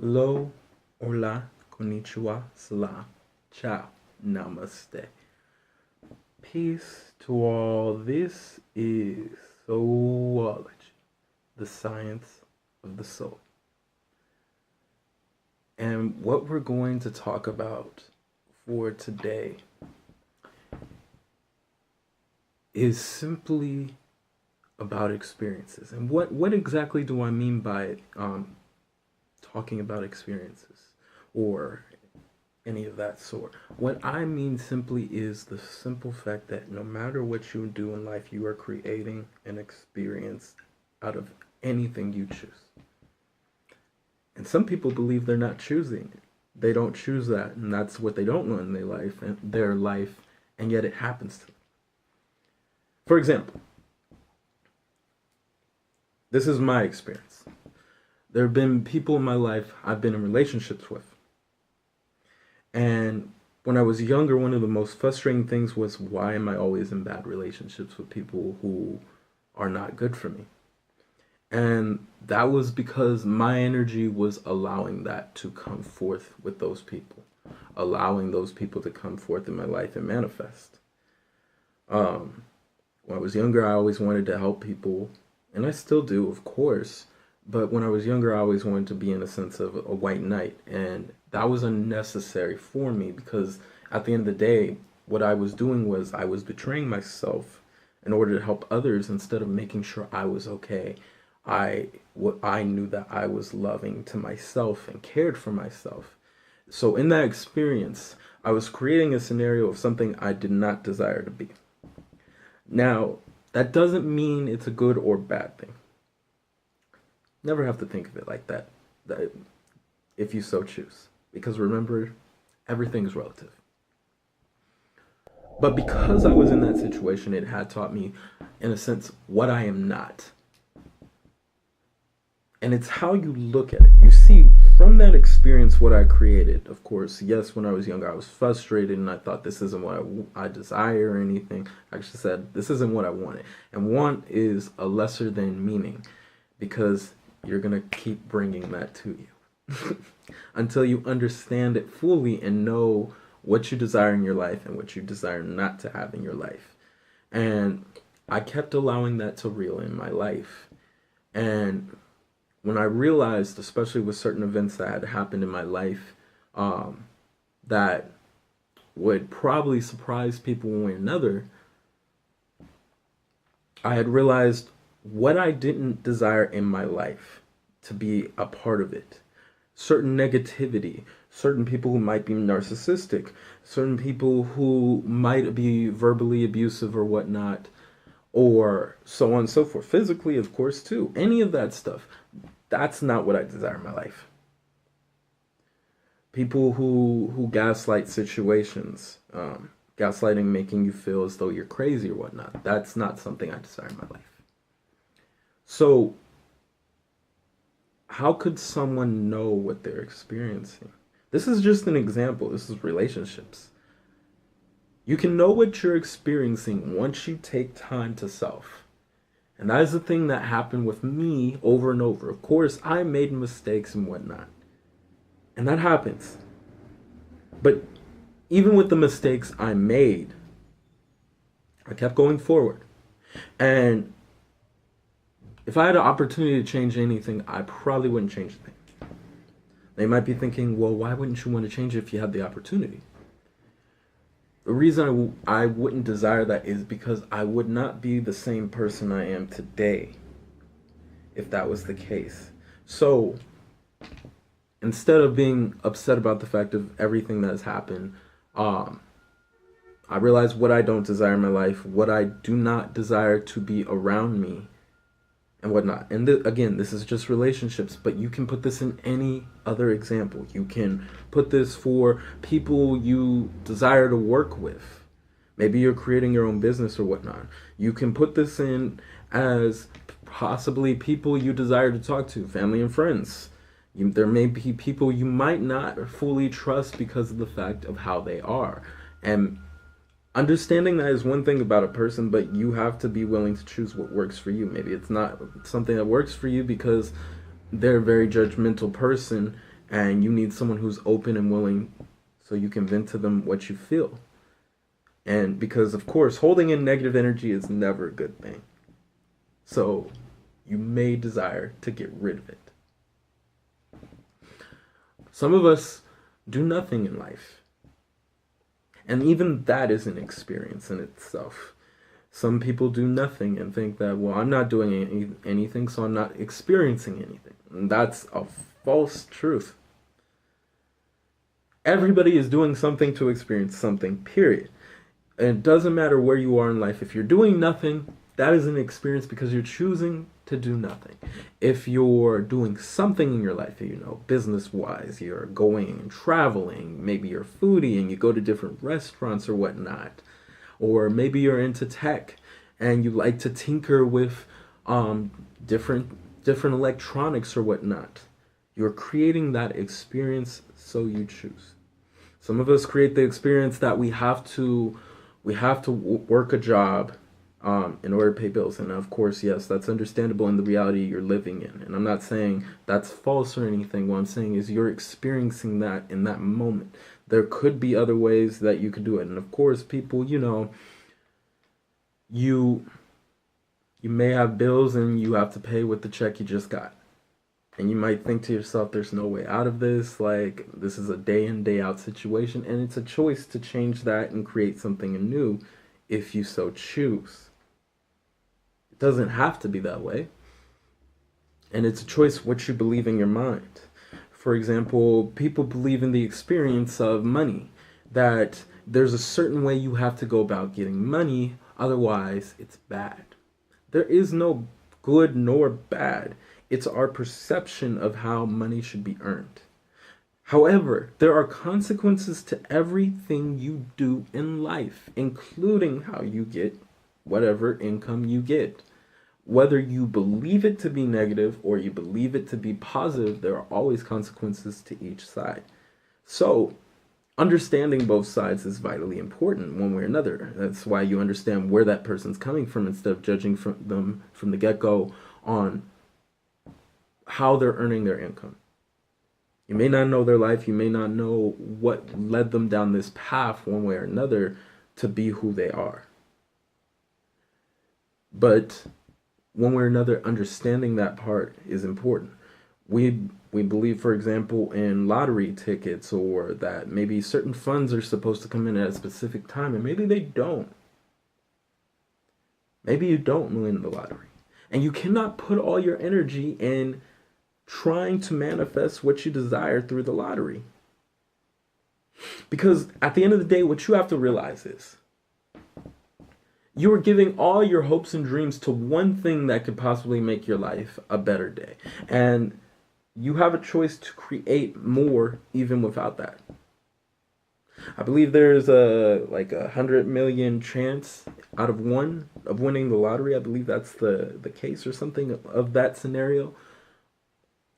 Hello, Hola, Konnichiwa, Salaam, Ciao Namaste. Peace to all. This is Soulology, the science of the soul. And what we're going to talk about for today is simply about experiences. And what exactly do I mean by talking about experiences or any of that sort? What I mean simply is the simple fact that no matter what you do in life, you are creating an experience out of anything you choose. And some people believe they're not choosing it. They don't choose that, and that's what they don't want in their life, and yet it happens to them. For example, this is my experience. There have been people in my life I've been in relationships with. And when I was younger, one of the most frustrating things was, why am I always in bad relationships with people who are not good for me? And that was because my energy was allowing that to come forth with those people, allowing those people to come forth in my life and manifest. Um, when I was younger, I always wanted to help people, and I still do, of course. But when I was younger, I always wanted to be in a sense of a white knight, and that was unnecessary for me because at the end of the day, what I was doing was I was betraying myself in order to help others instead of making sure I was okay. I knew that I was loving to myself and cared for myself. So in that experience, I was creating a scenario of something I did not desire to be. Now, that doesn't mean it's a good or bad thing. Never have to think of it like that if you so choose. Because remember, everything is relative. But because I was in that situation, it had taught me, in a sense, what I am not. And it's how you look at it. You see, from that experience, what I created, of course, yes, when I was younger, I was frustrated and I thought this isn't what I desire or anything. I actually said, this isn't what I wanted. And want is a lesser than meaning because you're going to keep bringing that to you until you understand it fully and know what you desire in your life and what you desire not to have in your life. And I kept allowing that to reel in my life. And when I realized, especially with certain events that had happened in my life, that would probably surprise people one way or another, I had realized what I didn't desire in my life to be a part of it. Certain negativity, certain people who might be narcissistic, certain people who might be verbally abusive or whatnot, or so on and so forth. Physically, of course, too. Any of that stuff. That's not what I desire in my life. People who gaslight situations, gaslighting making you feel as though you're crazy or whatnot. That's not something I desire in my life. So, how could someone know what they're experiencing? This is just an example. This is relationships. You can know what you're experiencing once you take time to self. And that is the thing that happened with me over and over. Of course, I made mistakes and whatnot. And that happens. But even with the mistakes I made, I kept going forward. And if I had an opportunity to change anything, I probably wouldn't change a thing. They might be thinking, well, why wouldn't you want to change it if you had the opportunity? The reason I wouldn't desire that is because I would not be the same person I am today if that was the case. So instead of being upset about the fact of everything that has happened, I realize what I don't desire in my life, what I do not desire to be around me, and whatnot. And again, this is just relationships, but you can put this in any other example. You can put this for people you desire to work with. Maybe you're creating your own business or whatnot. You can put this in as possibly people you desire to talk to, family and friends. There may be people you might not fully trust because of the fact of how they are. And understanding that is one thing about a person, but you have to be willing to choose what works for you. Maybe it's not something that works for you because they're a very judgmental person And you need someone who's open and willing so you can vent to them what you feel. And because, of course, holding in negative energy is never a good thing. So you may desire to get rid of it. Some of us do nothing in life. And even that is an experience in itself. Some people do nothing and think that, well, I'm not doing anything, so I'm not experiencing anything. And that's a false truth. Everybody is doing something to experience something, period. And it doesn't matter where you are in life. If you're doing nothing, that is an experience because you're choosing to do nothing. If you're doing something in your life, business wise, you're going and traveling, maybe you're a foodie and you go to different restaurants or whatnot, or maybe you're into tech and you like to tinker with different electronics or whatnot. You're creating that experience, so you choose. Some of us create the experience that we have to work a job in order to pay bills. And of course, yes, that's understandable in the reality you're living in. And I'm not saying that's false or anything. What I'm saying is you're experiencing that in that moment. There could be other ways that you could do it. And of course, people, you may have bills and you have to pay with the check you just got. And you might think to yourself, there's no way out of this. Like, this is a day in, day out situation. And it's a choice to change that and create something new if you so choose. It doesn't have to be that way. And it's a choice what you believe in your mind. For example, people believe in the experience of money, that there's a certain way you have to go about getting money, otherwise it's bad. There is no good nor bad. It's our perception of how money should be earned. However, there are consequences to everything you do in life, including how you get whatever income you get. Whether you believe it to be negative or you believe it to be positive, there are always consequences to each side. So, understanding both sides is vitally important one way or another. That's why you understand where that person's coming from instead of judging them from the get-go on how they're earning their income. You may not know their life. You may not know what led them down this path one way or another to be who they are. But one way or another, understanding that part is important. We believe, for example, in lottery tickets, or that maybe certain funds are supposed to come in at a specific time, and maybe they don't. Maybe you don't win the lottery. And you cannot put all your energy in trying to manifest what you desire through the lottery. Because at the end of the day, what you have to realize is you are giving all your hopes and dreams to one thing that could possibly make your life a better day. And you have a choice to create more even without that. I believe there's a 100 million chance out of one of winning the lottery. I believe that's the case or something of that scenario.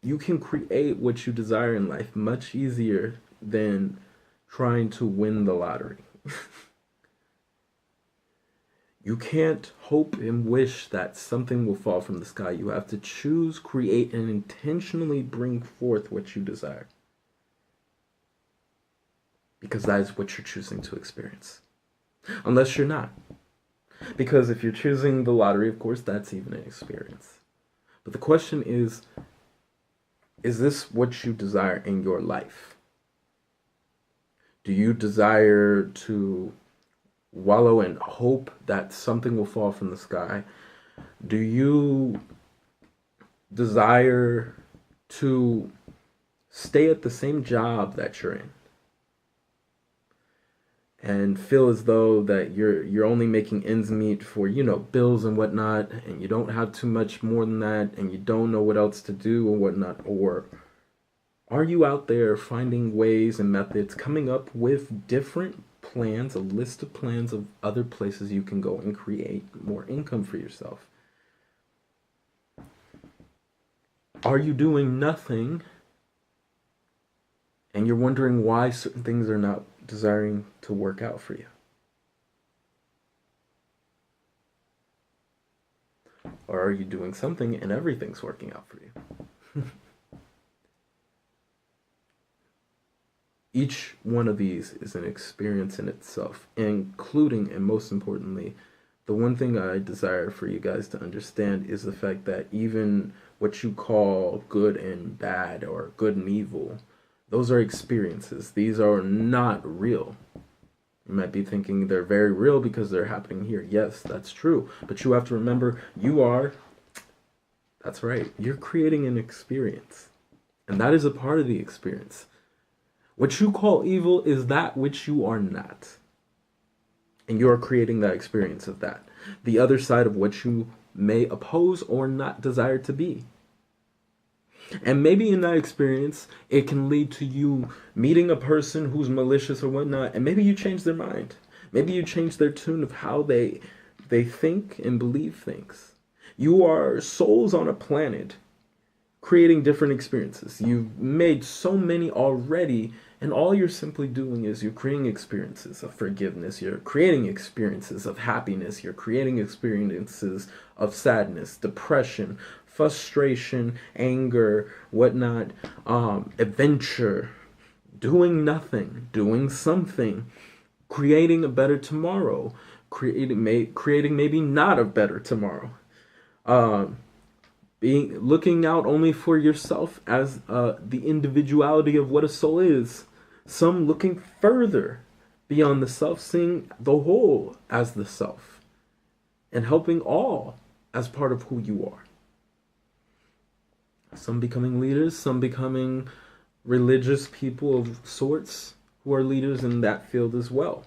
You can create what you desire in life much easier than trying to win the lottery. You can't hope and wish that something will fall from the sky. You have to choose, create, and intentionally bring forth what you desire. Because that is what you're choosing to experience. Unless you're not. Because if you're choosing the lottery, of course, that's even an experience. But the question is this what you desire in your life? Do you desire to wallow in hope that something will fall from the sky? Do you desire to stay at the same job that you're in and feel as though that you're only making ends meet for, bills and whatnot, and you don't have too much more than that, and you don't know what else to do or whatnot? Or are you out there finding ways and methods, coming up with different plans, a list of plans of other places you can go and create more income for yourself? Are you doing nothing and you're wondering why certain things are not desiring to work out for you? Or are you doing something and everything's working out for you? Each one of these is an experience in itself, including, and most importantly, the one thing I desire for you guys to understand is the fact that even what you call good and bad or good and evil, those are experiences. These are not real. You might be thinking they're very real because they're happening here. Yes, that's true. But you have to remember that's right, you're creating an experience. And that is a part of the experience. What you call evil is that which you are not. And you are creating that experience of that. The other side of what you may oppose or not desire to be. And maybe in that experience, it can lead to you meeting a person who's malicious or whatnot, and maybe you change their mind. Maybe you change their tune of how they think and believe things. You are souls on a planet creating different experiences. You've made so many already, and all you're simply doing is you're creating experiences of forgiveness, you're creating experiences of happiness, you're creating experiences of sadness, depression, frustration, anger, whatnot, adventure, doing nothing, doing something, creating a better tomorrow, creating maybe not a better tomorrow. Being looking out only for yourself as the individuality of what a soul is. Some looking further beyond the self, seeing the whole as the self, and helping all as part of who you are. Some becoming leaders, some becoming religious people of sorts who are leaders in that field as well.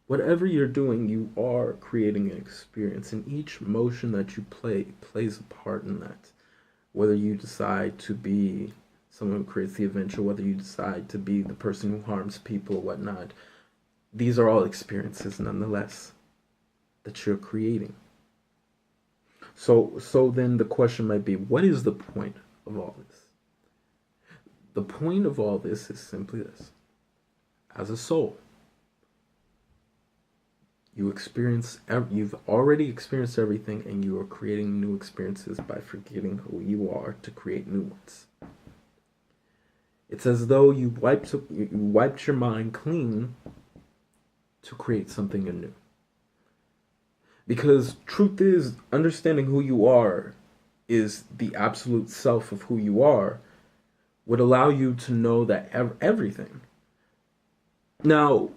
Whatever you're doing, you are creating an experience, and each motion that you play plays a part in that. Whether you decide to be someone who creates the adventure, whether you decide to be the person who harms people or whatnot, these are all experiences nonetheless that you're creating. So then the question might be, what is the point of all this? The point of all this is simply this. As a soul, you've already experienced everything, and you are creating new experiences by forgetting who you are to create new ones. It's as though you wiped your mind clean to create something anew. Because truth is, understanding who you are is the absolute self of who you are would allow you to know that everything. Now,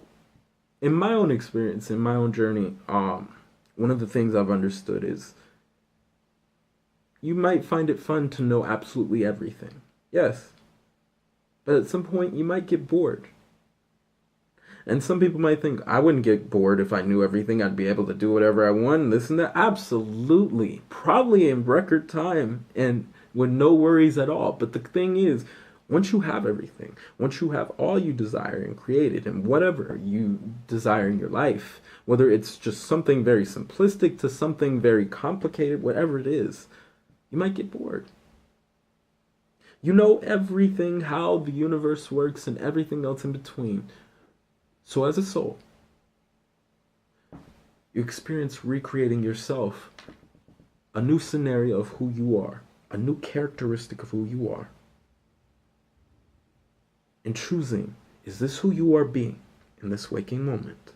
in my own experience, in my own journey, one of the things I've understood is you might find it fun to know absolutely everything. Yes. But at some point, you might get bored. And some people might think, I wouldn't get bored if I knew everything. I'd be able to do whatever I want, this and that. Absolutely. Probably in record time and with no worries at all. But the thing is, once you have everything, once you have all you desire and created and whatever you desire in your life, whether it's just something very simplistic to something very complicated, whatever it is, you might get bored. You know everything, how the universe works and everything else in between. So as a soul, you experience recreating yourself, a new scenario of who you are, a new characteristic of who you are. And choosing, is this who you are being in this waking moment?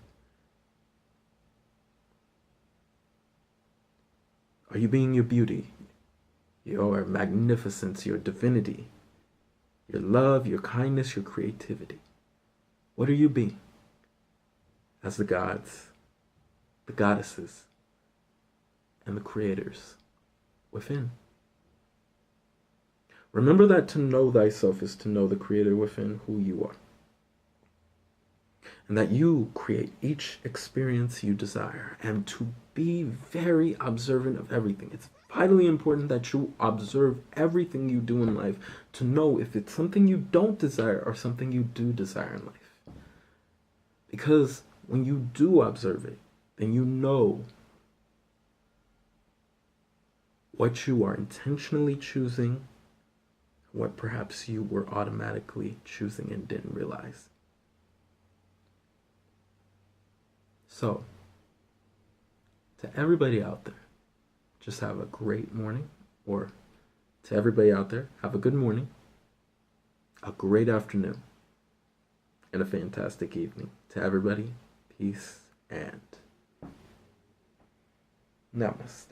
Are you being your beauty, your magnificence, your divinity, your love, your kindness, your creativity? What are you being as the gods, the goddesses, and the creators within? Remember that to know thyself is to know the creator within, who you are. And that you create each experience you desire, and to be very observant of everything. It's vitally important that you observe everything you do in life to know if it's something you don't desire or something you do desire in life. Because when you do observe it, then you know what you are intentionally choosing, what perhaps you were automatically choosing and didn't realize. So, to everybody out there, just have a great morning, or to everybody out there, have a good morning, a great afternoon, and a fantastic evening. To everybody, peace and namaste.